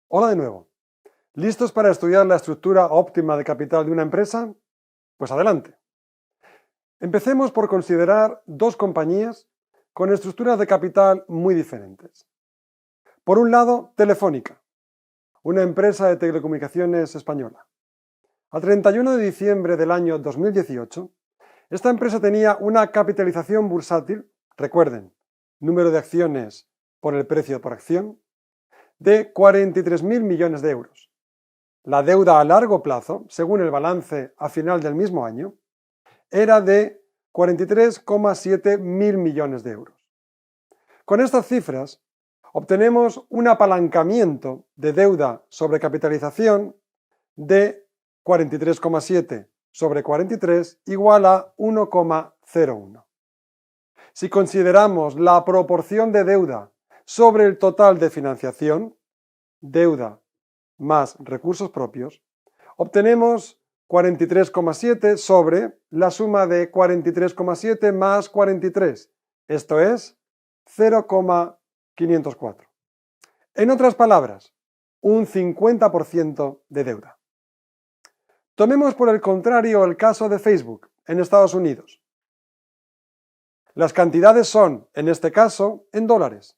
Hola de nuevo. ¿Listos para estudiar la estructura óptima de capital de una empresa? Pues adelante. Empecemos por considerar dos compañías con estructuras de capital muy diferentes. Por un lado, Telefónica, una empresa de telecomunicaciones española. A 31 de diciembre del año 2018, esta empresa tenía una capitalización bursátil, recuerden, número de acciones por el precio por acción, de 43.000 millones de euros. La deuda a largo plazo, según el balance a final del mismo año, era de 43,7 mil millones de euros. Con estas cifras, obtenemos un apalancamiento de deuda sobre capitalización de 43,7 sobre 43 igual a 1,01. Si consideramos la proporción de deuda sobre el total de financiación, deuda más recursos propios, obtenemos 43,7 sobre la suma de 43,7 más 43, esto es 0,504. En otras palabras, un 50% de deuda. Tomemos por el contrario el caso de Facebook en Estados Unidos. Las cantidades son, en este caso, en dólares.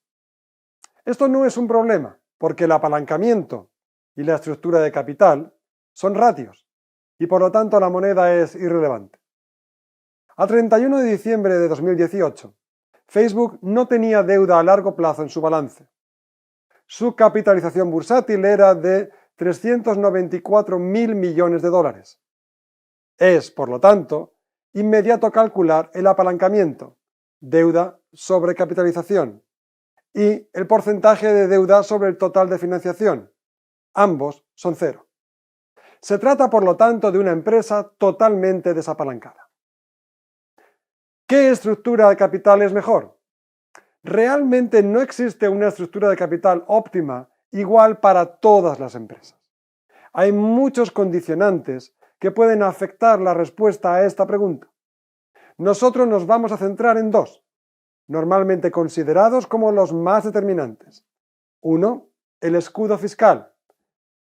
Esto no es un problema, porque el apalancamiento y la estructura de capital son ratios, y por lo tanto la moneda es irrelevante. A 31 de diciembre de 2018, Facebook no tenía deuda a largo plazo en su balance. Su capitalización bursátil era de 394.000 millones de dólares. Es, por lo tanto, inmediato calcular el apalancamiento, deuda sobre capitalización, y el porcentaje de deuda sobre el total de financiación. Ambos son cero. Se trata, por lo tanto, de una empresa totalmente desapalancada. ¿Qué estructura de capital es mejor? Realmente no existe una estructura de capital óptima igual para todas las empresas. Hay muchos condicionantes que pueden afectar la respuesta a esta pregunta. Nosotros nos vamos a centrar en dos, normalmente considerados como los más determinantes. 1. El escudo fiscal.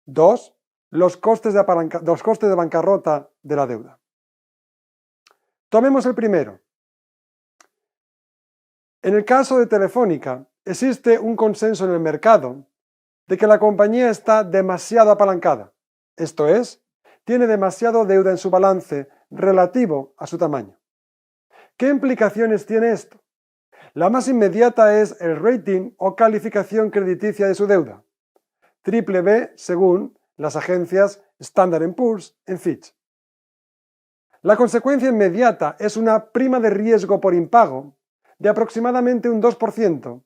2. Los costes de bancarrota de la deuda. Tomemos el primero. En el caso de Telefónica, existe un consenso en el mercado de que la compañía está demasiado apalancada, esto es, tiene demasiado deuda en su balance relativo a su tamaño. ¿Qué implicaciones tiene esto? La más inmediata es el rating o calificación crediticia de su deuda, BBB según las agencias Standard & Poor's y Fitch. La consecuencia inmediata es una prima de riesgo por impago de aproximadamente un 2%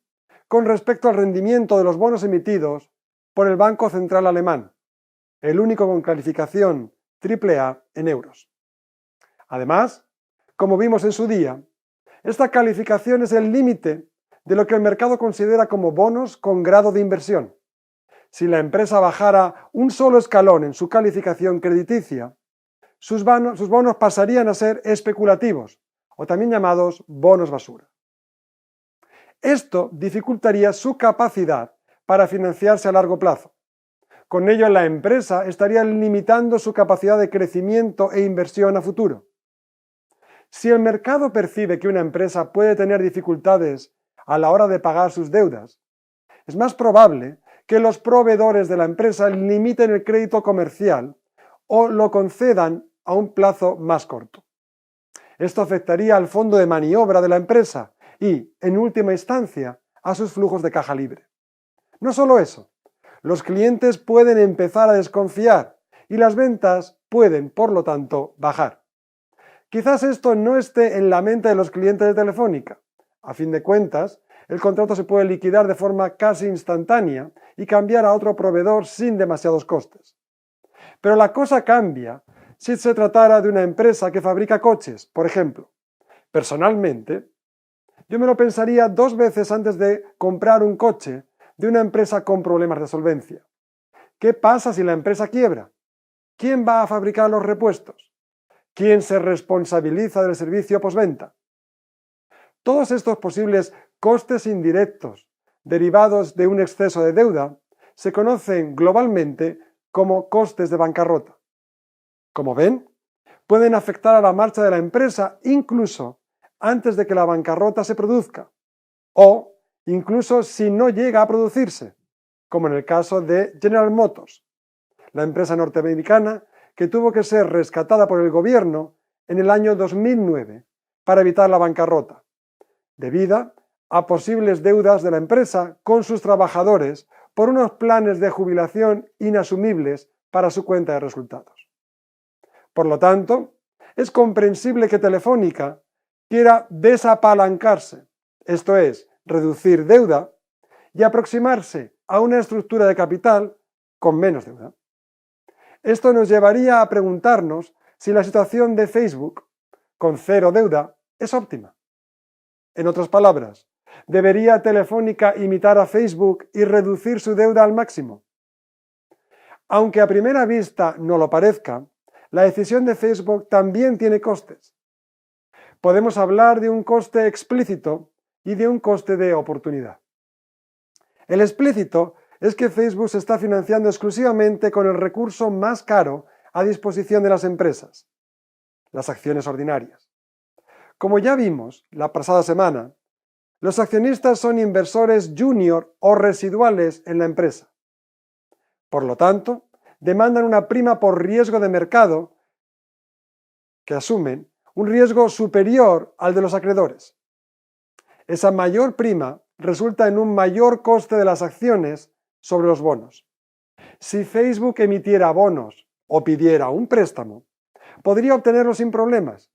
con respecto al rendimiento de los bonos emitidos por el Banco Central Alemán, el único con calificación AAA en euros. Además, como vimos en su día, esta calificación es el límite de lo que el mercado considera como bonos con grado de inversión. Si la empresa bajara un solo escalón en su calificación crediticia, sus bonos pasarían a ser especulativos, o también llamados bonos basura. Esto dificultaría su capacidad para financiarse a largo plazo. Con ello, la empresa estaría limitando su capacidad de crecimiento e inversión a futuro. Si el mercado percibe que una empresa puede tener dificultades a la hora de pagar sus deudas, es más probable que los proveedores de la empresa limiten el crédito comercial o lo concedan a un plazo más corto. Esto afectaría al fondo de maniobra de la empresa y, en última instancia, a sus flujos de caja libre. No solo eso, los clientes pueden empezar a desconfiar y las ventas pueden, por lo tanto, bajar. Quizás esto no esté en la mente de los clientes de Telefónica. A fin de cuentas, el contrato se puede liquidar de forma casi instantánea y cambiar a otro proveedor sin demasiados costes. Pero la cosa cambia si se tratara de una empresa que fabrica coches, por ejemplo. Personalmente, yo me lo pensaría 2 veces antes de comprar un coche de una empresa con problemas de solvencia. ¿Qué pasa si la empresa quiebra? ¿Quién va a fabricar los repuestos? ¿Quién se responsabiliza del servicio postventa? Todos estos posibles costes indirectos derivados de un exceso de deuda se conocen globalmente como costes de bancarrota. Como ven, pueden afectar a la marcha de la empresa incluso antes de que la bancarrota se produzca o incluso si no llega a producirse, como en el caso de General Motors, la empresa norteamericana que tuvo que ser rescatada por el gobierno en el año 2009 para evitar la bancarrota, debido a posibles deudas de la empresa con sus trabajadores por unos planes de jubilación inasumibles para su cuenta de resultados. Por lo tanto, es comprensible que Telefónica quiera desapalancarse, esto es, reducir deuda, y aproximarse a una estructura de capital con menos deuda. Esto nos llevaría a preguntarnos si la situación de Facebook, con cero deuda, es óptima. En otras palabras, ¿debería Telefónica imitar a Facebook y reducir su deuda al máximo? Aunque a primera vista no lo parezca, la decisión de Facebook también tiene costes. Podemos hablar de un coste explícito y de un coste de oportunidad. El explícito es que Facebook se está financiando exclusivamente con el recurso más caro a disposición de las empresas, las acciones ordinarias. Como ya vimos la pasada semana, los accionistas son inversores junior o residuales en la empresa. Por lo tanto, demandan una prima por riesgo de mercado que asumen un riesgo superior al de los acreedores. Esa mayor prima resulta en un mayor coste de las acciones sobre los bonos. Si Facebook emitiera bonos o pidiera un préstamo, podría obtenerlo sin problemas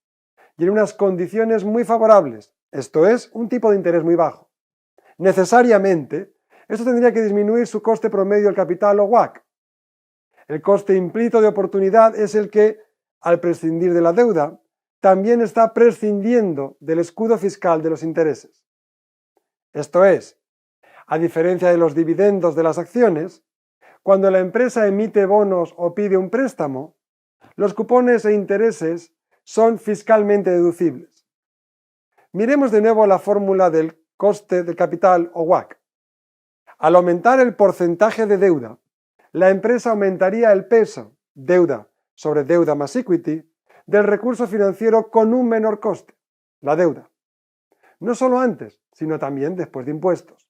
y en unas condiciones muy favorables, esto es, un tipo de interés muy bajo. Necesariamente, esto tendría que disminuir su coste promedio del capital o WACC. El coste implícito de oportunidad es el que, al prescindir de la deuda, también está prescindiendo del escudo fiscal de los intereses. Esto es, a diferencia de los dividendos de las acciones, cuando la empresa emite bonos o pide un préstamo, los cupones e intereses son fiscalmente deducibles. Miremos de nuevo la fórmula del coste del capital o WACC. Al aumentar el porcentaje de deuda, la empresa aumentaría el peso, deuda sobre deuda más equity, del recurso financiero con un menor coste, la deuda. No solo antes, sino también después de impuestos.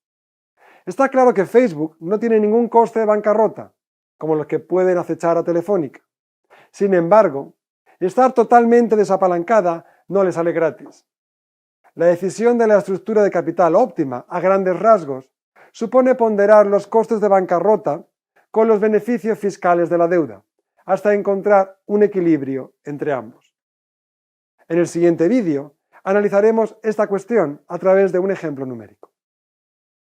Está claro que Facebook no tiene ningún coste de bancarrota, como los que pueden acechar a Telefónica. Sin embargo, estar totalmente desapalancada no le sale gratis. La decisión de la estructura de capital óptima, a grandes rasgos, supone ponderar los costes de bancarrota con los beneficios fiscales de la deuda, hasta encontrar un equilibrio entre ambos. En el siguiente vídeo analizaremos esta cuestión a través de un ejemplo numérico.